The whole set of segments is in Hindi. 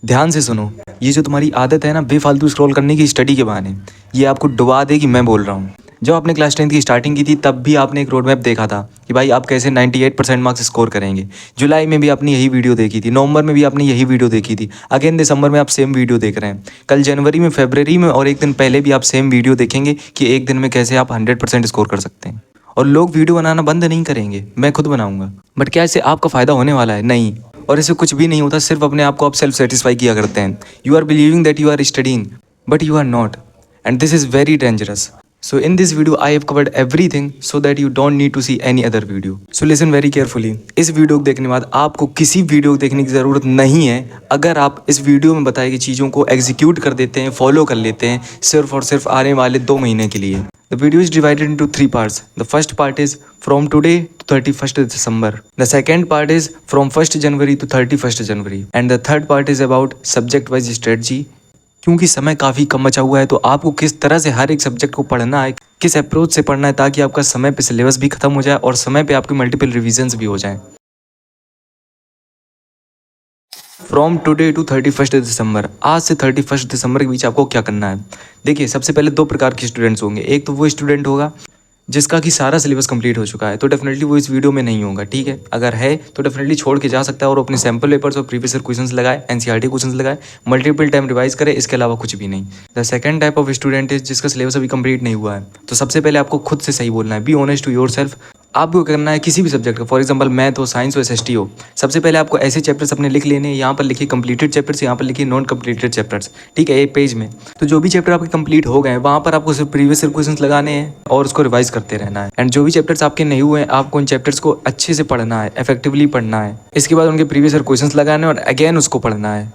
ध्यान से सुनो, ये जो तुम्हारी आदत है ना बेफालतू स्क्रॉल करने की स्टडी के बहाने, ये आपको डुबा देगी। मैं बोल रहा हूँ, जब आपने क्लास 10th की स्टार्टिंग की थी तब भी आपने एक रोड मैप देखा था कि भाई आप कैसे 98% मार्क्स स्कोर करेंगे। जुलाई में भी आपने यही वीडियो देखी थी, नवंबर में भी आपने यही वीडियो देखी थी, अगेन दिसंबर में आप सेम वीडियो देख रहे हैं, कल जनवरी में, फरवरी में और एक दिन पहले भी आप सेम वीडियो देखेंगे कि एक दिन में कैसे आप 100% स्कोर कर सकते हैं। और लोग वीडियो बनाना बंद नहीं करेंगे, मैं खुद बनाऊंगा। बट क्या इससे आपका फ़ायदा होने वाला है? नहीं। और इससे कुछ भी नहीं होता, सिर्फ अपने आप को आप सेल्फ सेटिस्फाई किया करते हैं। You are believing that you are studying but you are not, and this is very dangerous. So in this video I have covered everything so that you don't need to see any other video. So listen very carefully. इस वीडियो को देखने के बाद आपको किसी वीडियो को देखने की ज़रूरत नहीं है। अगर आप इस वीडियो में बताई गई चीज़ों को एग्जीक्यूट कर देते हैं, फॉलो कर लेते हैं सिर्फ और सिर्फ आने वाले 2 महीने के लिए। The video is divided into 3 parts. The first part is from today to 31st December. The second part is from 1st January to 31st January. And the third part is about subject wise strategy. क्योंकि समय काफ़ी कम बचा हुआ है तो आपको किस तरह से हर एक सब्जेक्ट को पढ़ना है, किस अप्रोच से पढ़ना है ताकि आपका समय पे सिलेबस भी खत्म हो जाए और समय पे आपके मल्टीपल रिविजन्स भी हो जाएं। फ्रॉम टुडे टू 31st दिसंबर, आज से 31st दिसंबर के बीच आपको क्या करना है? देखिए, सबसे पहले 2 प्रकार के स्टूडेंट्स होंगे। एक तो वो स्टूडेंट होगा जिसका कि सारा सिलेबस कंप्लीट हो चुका है, तो डेफिनेटली वो इस वीडियो में नहीं होगा, ठीक है। अगर है तो डेफिनेटली छोड़ के जा सकता है और अपने सैम्पल पेपर्स और प्रीवियस ईयर क्वेश्चंस लगाए, एनसीईआरटी क्वेश्चंस लगाए, मल्टीपल टाइम रिवाइज करे, इसके अलावा कुछ भी नहीं। The second type of student is जिसका सिलेबस अभी कंप्लीट नहीं हुआ है। तो सबसे पहले आपको खुद से सही बोलना है, be honest to yourself. आपको करना है किसी भी सब्जेक्ट का, फॉर एग्जांपल मैथ हो, साइंस हो, एसएसटी हो, सबसे पहले आपको ऐसे चैप्टर्स अपने लिख लेने हैं। यहाँ पर लिखिए कंप्लीटेड चैप्टर्स, यहाँ पर लिखिए नॉन कंप्लीटेड चैप्टर्स, ठीक है, एक पेज में। तो जो भी चैप्टर आपके कंप्लीट हो गए हैं वहाँ पर आपको सिर्फ प्रीवियस ईयर क्वेश्चंस लगाने हैं और उसको रिवाइज करते रहना है। एंड जो भी चैप्टर्स आपके नहीं हुए हैं आपको उन चैप्टर्स को अच्छे से पढ़ना है, इफेक्टिवली पढ़ना है। इसके बाद उनके प्रीवियस ईयर क्वेश्चंस लगाने और अगेन उसको पढ़ना है।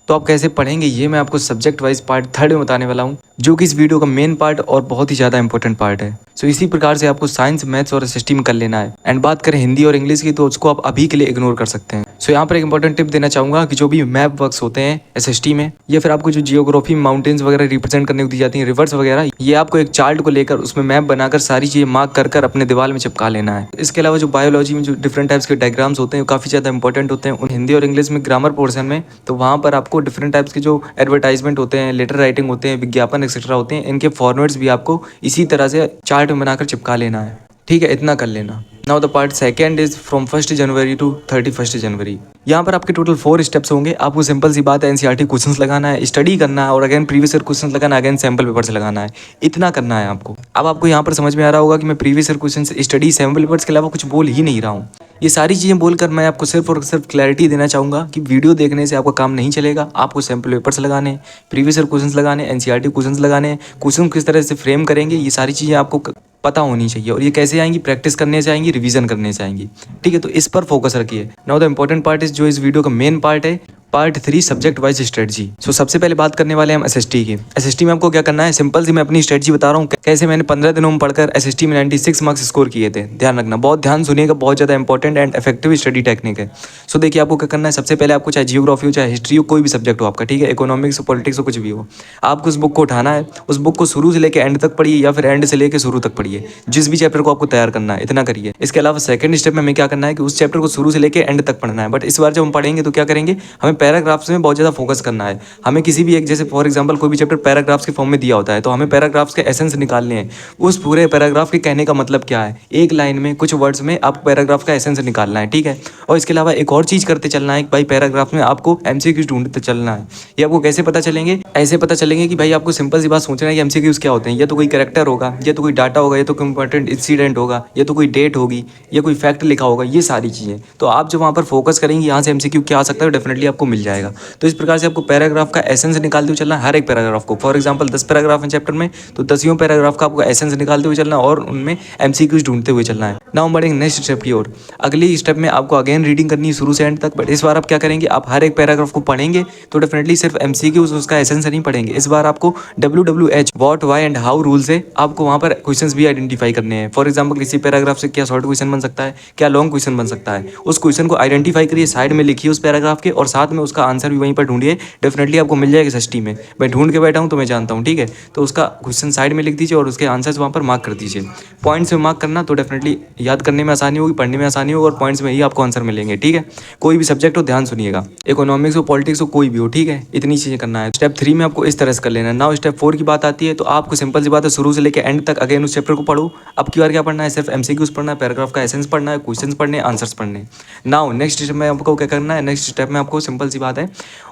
तो आप कैसे पढ़ेंगे ये मैं आपको सब्जेक्ट वाइज पार्ट 3rd में बताने वाला हूँ, जो कि इस वीडियो का मेन पार्ट और बहुत ही ज़्यादा इंपॉर्टेंट पार्ट है। सो इसी प्रकार से आपको साइंस, मैथ्स और एसएसटी में कर लेना है। एंड बात करें हिंदी और इंग्लिश की तो उसको आप अभी के लिए इग्नोर कर सकते हैं। सो यहाँ पर एक इंपॉर्टेंट टिप देना चाहूँगा कि जो भी मैप वर्क्स होते हैं एसएसटी में, या फिर आपको जो जियोग्राफी माउंटेन्स वगैरह रिप्रेजेंट करने को दी जाती हैं, रिवर्स वगैरह, ये आपको एक चार्ट को लेकर उसमें मैप बनाकर सारी चीज़ें मार्क कर अपने दीवार में चिपका लेना है। इसके अलावा जो बायोलॉजी में जो डिफरेंट टाइप्स के डायग्राम्स होते हैं वो काफ़ी ज़्यादा इंपॉर्टेंट होते हैं उन हिंदी और इंग्लिश में ग्रामर पोर्शन में। तो वहाँ पर आपको डिफरेंट टाइप्स के जो एडवर्टाइजमेंट होते हैं, लेटर राइटिंग होते हैं, विज्ञापन एक्सेट्रा होते हैं, इनके फॉर्मेट्स भी आपको इसी तरह से चार्ट में बनाकर चिपका लेना है, ठीक है, इतना कर लेना। Now the part second is from 1st January to 31st January. यहाँ पर आपके टोटल 4 स्टेप्स होंगे। आपको सिंपल सी बात है, एनसीईआरटी क्वेश्चंस लगाना है, स्टडी करना है और अगेन प्रीवियस ईयर क्वेश्चंस लगाना है, अगेन सैम्पल पेपर से लगाना है, इतना करना है आपको। अब आपको यहाँ पर समझ में आ रहा होगा कि मैं previous year questions, study, sample papers के अलावा कुछ बोल ही नहीं रहा हूँ। ये सारी चीज़ें बोलकर मैं आपको सिर्फ और सिर्फ क्लैरिटी देना चाहूँगा कि वीडियो देखने से आपका काम नहीं चलेगा। आपको सैम्पल पेपर्स लगाने हैं, प्रीवियस ईयर क्वेश्चंस लगाने, एनसीईआरटी क्वेश्चंस लगाने हैं, क्वेश्चन किस तरह से फ्रेम करेंगे, ये सारी चीज़ें आपको पता होनी चाहिए। और ये कैसे आएंगी? प्रैक्टिस करने से आएंगी, रिवीजन करने से आएंगी, ठीक है। तो इस पर फोकस रखिए। Now the important part is जो इस वीडियो का मेन पार्ट है, पार्ट 3 सब्जेक्ट वाइज स्ट्रेटजी। सो सबसे पहले बात करने वाले हैं हम एसएसटी की। एसएसटी में आपको क्या करना है, सिंपल सी मैं अपनी स्ट्रेटजी बता रहा हूँ कैसे मैंने 15 दिनों में पढ़कर एसएसटी में 96 मार्क्स स्कोर किए थे। ध्यान रखना, बहुत ध्यान सुनिएगा, बहुत ज़्यादा important and effective study technique है। सो देखिए आपको क्या करना है, सबसे पहले आपको चाहे जियोग्राफी हो, चाहे हिस्ट्री हो, कोई भी सब्जेक्ट हो आपका, ठीक है, इकोनॉमिक्स हो, पॉलिटिक्स हो, कुछ भी हो, आपको उस बुक को उठाना है। उस बुक को शुरू से लेकर एंड तक पढ़िए या फिर एंड से लेकर शुरू तक पढ़िए, जिस भी चैप्टर को आपको तैयार करना है, इतना करिए। इसके अलावा सेकंड स्टेप में हमें क्या करना है कि उस चैप्टर को शुरू से लेकर एंड तक पढ़ना है। बट इस बार जब हम पढ़ेंगे तो क्या करेंगे, हमें पैराग्राफ्स में बहुत ज़्यादा फोकस करना है। हमें किसी भी एक, जैसे फॉर एग्जांपल कोई भी चैप्टर पैराग्राफ्स के फॉर्म में दिया होता है तो हमें पैराग्राफ्स के एसेंस निकालने हैं। उस पूरे पैराग्राफ के कहने का मतलब क्या है, एक लाइन में, कुछ वर्ड्स में आपको पैराग्राफ का एसेंस निकालना है, ठीक है। और इसके अलावा एक और चीज़ करते चलना है कि भाई पैराग्राफ में आपको एमसीक्यूज ढूंढते चलना है। ये आपको कैसे पता चलेंगे? ऐसे पता चलेंगे कि भाई आपको सिंपल सी बात सोचना है कि एमसीक्यूज क्या होते हैं। या तो कोई कैरेक्टर होगा, या तो कोई डाटा होगा, या तो कोई इंपॉर्टेंट इंसिडेंट होगा, या तो कोई डेट होगी, या कोई फैक्ट लिखा होगा, ये सारी चीज़ें। तो आप जब वहाँ पर फोकस करेंगे यहाँ से एमसीक्यू क्या आ सकता है, डेफिनेटली आपको मिल जाएगा। तो इस प्रकार से आपको पैराग्राफ का एसेंस निकालते हुए चलना है, हर एक पैराग्राफ को। फॉर एग्जांपल 10 पैराग्राफ है चैप्टर में, तो 10 पैराग्राफ का आपको एसेंस निकालते हुए चलना है और उनमें एमसीक्यूज ढूंढते हुए चलना है। नाउ बढ़ेंगे नेक्स्ट स्टेप की ओर। अगली स्टेप में आपको अगेन रीडिंग करनी है शुरू से एंड तक। बट इस बार आप क्या करेंगे, आप हर एक पैराग्राफ को पढ़ेंगे तो डेफिनेटली सिर्फ एमसीक्यूज, उसका एसेंस नहीं पढ़ेंगे। इस बार आपको WWH, what, why and how rule से आपको वहाँ पर क्वेश्चंस भी आइडेंटिफाई करने हैं। फॉर एग्जांपल किसी पैराग्राफ से क्या शॉर्ट क्वेश्चन बन सकता है, क्या लॉन्ग क्वेश्चन बन सकता है, उस क्वेश्चन को आइडेंटिफाई करिए, साइड में लिखिए उस पैराग्राफ के, और साथ में उसका आंसर भी वहीं पर ढूंढिए, डेफिनेटली आपको मिल जाएगा एसएसटी में। मैं ढूंढ के बैठा हूँ तो मैं जानता हूँ, ठीक है। तो उसका क्वेश्चन साइड में लिख दीजिए और उसके आंसर्स वहाँ पर मार्क कर दीजिए। पॉइंट्स में मार्क करना तो डेफिनेटली याद करने में आसानी होगी, पढ़ने में आसानी होगी और पॉइंट्स में ही आपको आंसर मिलेंगे, ठीक है। कोई भी सब्जेक्ट हो ध्यान सुनिएगा, इकोनॉमिक्स हो, पॉलिटिक्स हो, कोई भी हो, ठीक है। इतनी चीज़ें करना है। स्टेप 3 में आपको इस तरह से कर लेना है। नाउ स्टेप 4 की बात आती है तो आपको सिंपल सी बात है, शुरू से लेकर एंड तक अगेन उस चैप्टर को पढ़ो। अब की बार क्या पढ़ना है, सिर्फ एमसीक्यूज पढ़ना है, पैराग्राफ का एसेंस पढ़ना है, क्वेश्चंस पढ़ने, आंसर्स पढ़ने। नाउ नेक्स्ट स्टेप में आपको क्या करना है, नेक्स्ट स्टेप में आपको सिंपल सी बात है,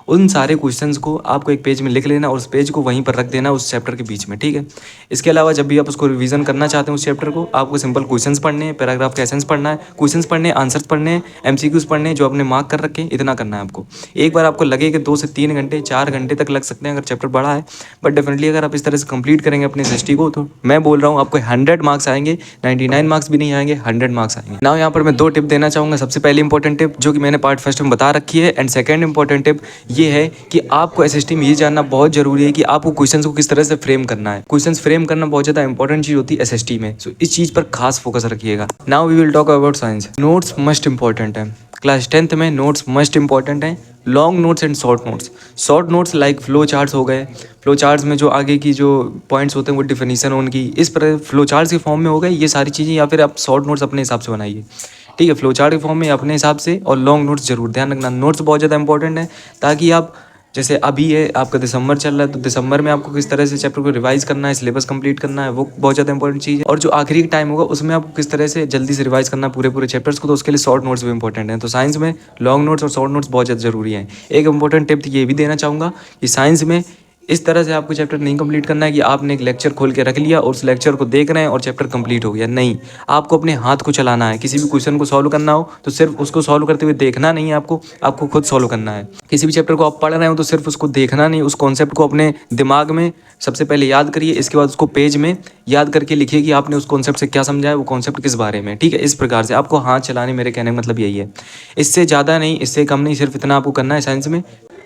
उन सारे क्वेश्चंस को आपको एक पेज में लिख लेना और उस पेज को वहीं पर रख देना उस चैप्टर के बीच में, ठीक है। इसके अलावा जब भी आप उसको रिवीजन करना चाहते हैं उस चैप्टर को, आपको सिंपल क्वेश्चंस पढ़ने हैं, पैराग्राफ का एसेंस पढ़ना है, क्वेश्चंस पढ़ने, आंसर्स पढ़ने, एमसीक्यूज पढ़ने जो आपने मार्क कर रखे हैं, इतना करना है आपको। एक बार आपको लगे कि 2 से 3 घंटे 4 घंटे तक लग सकते हैं अगर चैप्टर बड़ा है, बट डेफिनेटली अगर आप इस तरह से कंप्लीट करेंगे अपने एसएसटी को तो मैं बोल रहा हूँ आपको 100 मार्क्स आएंगे, 99 मार्क्स भी नहीं आएंगे, 100 मार्क्स आएंगे। नाउ यहाँ पर मैं 2 टिप देना चाहूँगा। सबसे पहली इंपॉर्टेंट टिप जो कि मैंने पार्ट फर्स्ट में बता रखी है, एंड सेकंड इंपॉर्टेंट टिप ये है कि आपको एसएसटी में ये जानना बहुत जरूरी है कि आपको क्वेश्चंस को किस तरह से फ्रेम करना है। क्वेश्चंस फ्रेम करना बहुत ज़्यादा इंपॉर्टेंट चीज़ होती है एसएसटी में, सो इस चीज़ पर खास फोकस रखिएगा। Now we will talk about science. Notes must important है, क्लास 10th में नोट्स मस्ट इंपॉर्टेंट हैं। Long notes and short notes. Short notes like flow charts हो गए, फ्लो चार्ट्स में जो आगे की जो पॉइंट्स होते हैं वो डिफिनीशन उनकी इस पर फ्लो चार्ट्स के फॉर्म में हो गए ये सारी चीज़ें, या फिर आप शॉर्ट नोट्स अपने हिसाब से बनाइए, ठीक है, फ्लो चार्ट के फॉर्म में अपने हिसाब से। और लॉन्ग नोट्स जरूर ध्यान रखना, नोट्स बहुत ज़्यादा इंपॉर्टेंट है ताकि आप, जैसे अभी है आपका दिसंबर चल रहा है तो दिसंबर में आपको किस तरह से चैप्टर को रिवाइज करना है, सिलेबस कंप्लीट करना है, वो बहुत ज़्यादा इंपॉर्टेंट चीज़ है। और जो आखिरी टाइम होगा उसमें आपको किस तरह से जल्दी से रिवाइज करना है पूरे चैप्टर्स को, तो उसके लिए शॉर्ट नोट्स भी इंपॉर्टेंट हैं। तो साइंस में लॉन्ग नोट्स और शॉर्ट नोट्स बहुत ज़्यादा जरूरी हैं। एक इंपॉर्टेंट टिप ये भी देना चाहूँगा कि साइंस में इस तरह से आपको चैप्टर नहीं कंप्लीट करना है कि आपने एक लेक्चर खोल के रख लिया और उस लेक्चर को देख रहे हैं और चैप्टर कंप्लीट हो गया, नहीं। आपको अपने हाथ को चलाना है। किसी भी क्वेश्चन को सॉल्व करना हो तो सिर्फ उसको सॉल्व करते हुए देखना नहीं है, आपको खुद सॉल्व करना है। किसी भी चैप्टर को आप पढ़ रहे हो तो सिर्फ उसको देखना नहीं, उस कॉन्सेप्ट को अपने दिमाग में सबसे पहले याद करिए, इसके बाद उसको पेज में याद करके लिखिए कि आपने उस कॉन्सेप्ट से क्या समझा है, वो कॉन्सेप्ट किस बारे में, ठीक है। इस प्रकार से आपको हाथ चलाने, मेरे कहने का मतलब यही है। इससे ज़्यादा नहीं, इससे कम नहीं, सिर्फ इतना आपको करना है साइंस में।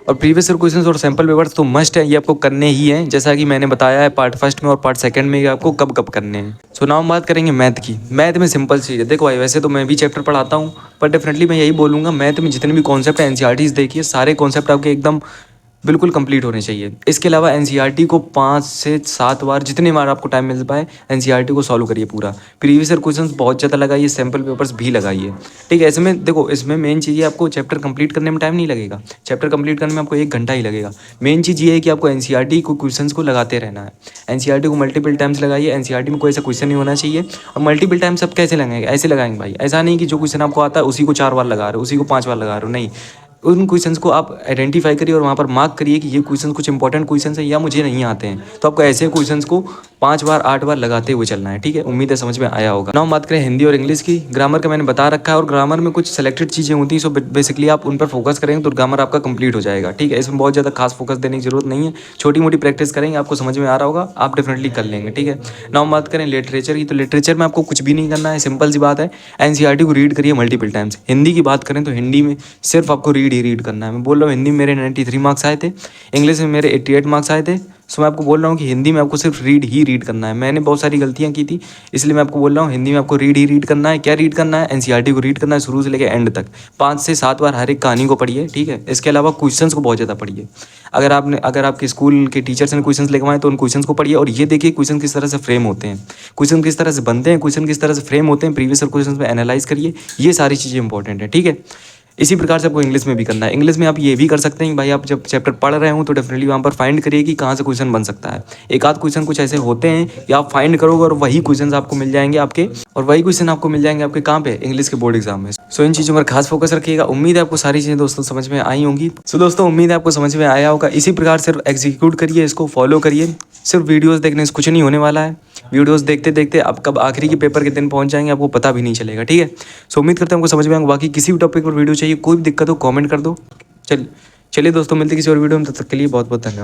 और प्रीवियस ईयर क्वेश्चंस और सैंपल पेपर्स तो मस्ट है, ये आपको करने ही हैं, जैसा कि मैंने बताया है पार्ट फर्स्ट में और पार्ट सेकंड में, आपको कब कब करने हैं। सो नाउ हम बात करेंगे मैथ की। मैथ में सिंपल चीज़ है, देखो भाई वैसे तो मैं भी चैप्टर पढ़ाता हूँ, पर डेफिनेटली मैं यही बोलूँगा मैथ में जितने भी कॉन्सेप्ट हैं एनसीईआरटीज़ देखिए, सारे कॉन्सेप्ट आपके एकदम बिल्कुल कंप्लीट होने चाहिए। इसके अलावा एनसीईआरटी को 5 से 7 बार, जितनी बार आपको टाइम मिल पाए एनसीईआरटी को सॉल्व करिए पूरा। प्रीवियस ईयर क्वेश्चंस बहुत ज़्यादा लगाइए, सैम्पल पेपर्स भी लगाइए, ठीक है। ऐसे में देखो, इसमें मेन चीज़ है आपको चैप्टर कंप्लीट करने में टाइम नहीं लगेगा, चैप्टर कंप्लीट करने में आपको 1 घंटा ही लगेगा। मेन चीज़ ये है कि आपको एनसीईआरटी को क्वेश्चंस को लगाते रहना है। एनसीईआरटी को मल्टीपल टाइम्स लगाइए, एनसीईआरटी में कोई ऐसा क्वेश्चन नहीं होना चाहिए। और मल्टीपल टाइम्स आप कैसे लगाएंगे, ऐसे लगाएंगे भाई, ऐसा नहीं कि जो क्वेश्चन आपको आता है उसी को 4 बार लगा रहे हो, उसी को 5 बार लगा रहे हो, नहीं। उन क्वेश्चंस को आप आइडेंटिफाई करिए और वहाँ पर मार्क करिए कि ये क्वेश्चन कुछ इंपॉर्टेंट क्वेश्चन है या मुझे नहीं आते हैं, तो आपको ऐसे क्वेश्चंस को 5 बार 8 बार लगाते हुए चलना है, ठीक है। उम्मीद है समझ में आया होगा। नाउ हम बात करें हिंदी और इंग्लिश की। ग्रामर का मैंने बता रखा है और ग्रामर में कुछ सेलेक्टेड चीज़ें होती हैं, सो बेसिकली आप उन पर फोकस करेंगे तो ग्रामर आपका कंप्लीट हो जाएगा, ठीक है। इसमें बहुत ज़्यादा खास फोकस देने की जरूरत नहीं है, छोटी मोटी प्रैक्टिस करेंगे, आपको समझ में आ रहा होगा, आप डेफिनेटली कर लेंगे, ठीक है। नाउ हम बात करें लिटरेचर की, तो लिटरेचर में आपको कुछ भी नहीं करना है, सिंपल सी बात है, एनसीईआरटी को रीड करिए मल्टीपल टाइम्स। हिंदी की बात करें तो हिंदी में सिर्फ आपको रीड ही रीड करना है। मैं बोल रहा हूँ हिंदी में मेरे 93 मार्क्स आए थे, इंग्लिश में मेरे 88 मार्क्स आए थे, सो मैं आपको बोल रहा हूँ कि हिंदी में आपको सिर्फ रीड ही रीड करना है। मैंने बहुत सारी गलतियाँ की थी, इसलिए मैं आपको बोल रहा हूँ हिंदी में आपको रीड ही रीड करना है। क्या रीड करना है, एनसीईआरटी को रीड करना है शुरू से लेकर एंड तक, 5 से 7 बार हर एक कहानी को पढ़िए, ठीक है। इसके अलावा क्वेश्चंस को बहुत ज़्यादा पढ़िए। अगर आपके स्कूल के टीचर्स ने क्वेश्चंस लिखवाए तो उन क्वेश्चंस को पढ़िए और ये देखिए क्वेश्चन किस तरह से फ्रेम होते हैं, क्वेश्चन किस तरह से बनते हैं, क्वेश्चन किस तरह से फ्रेम होते हैं, प्रीवियस क्वेश्चन में एनालाइज करिए, ये सारी चीज़ें इंपॉर्टेंट है, ठीक है। इसी प्रकार से आपको इंग्लिश में भी करना है। इंग्लिश में आप ये भी कर सकते हैं कि भाई आप जब चैप्टर पढ़ रहे हो तो डेफिनेटली वहाँ पर फाइंड करिए कि कहाँ से क्वेश्चन बन सकता है। एक आध क्वेश्चन कुछ ऐसे होते हैं कि आप फाइंड करोगे और वही क्वेश्चन आपको मिल जाएंगे आपके कहाँ पे, इंग्लिश के बोर्ड एग्जाम में। सो इन चीज़ों पर खास फोकस रखिएगा। उम्मीद है आपको सारी चीज़ें दोस्तों समझ में आई होंगी। सो दोस्तों उम्मीद है आपको समझ में आया होगा। इसी प्रकार सिर्फ एग्जीक्यूट करिए, इसको फॉलो करिए। सिर्फ वीडियोस देखने से कुछ नहीं होने वाला है, वीडियोस देखते देखते आप कब आखिरी के पेपर के दिन पहुंच जाएंगे आपको पता भी नहीं चलेगा, ठीक है। सो उम्मीद करते हैं आपको समझ में आएगा। बाकी किसी भी टॉपिक पर वीडियो चाहिए, कोई भी दिक्कत हो कमेंट कर दो। चलिए दोस्तों, मिलते किसी और वीडियो में, तब तक के लिए बहुत बहुत धन्यवाद।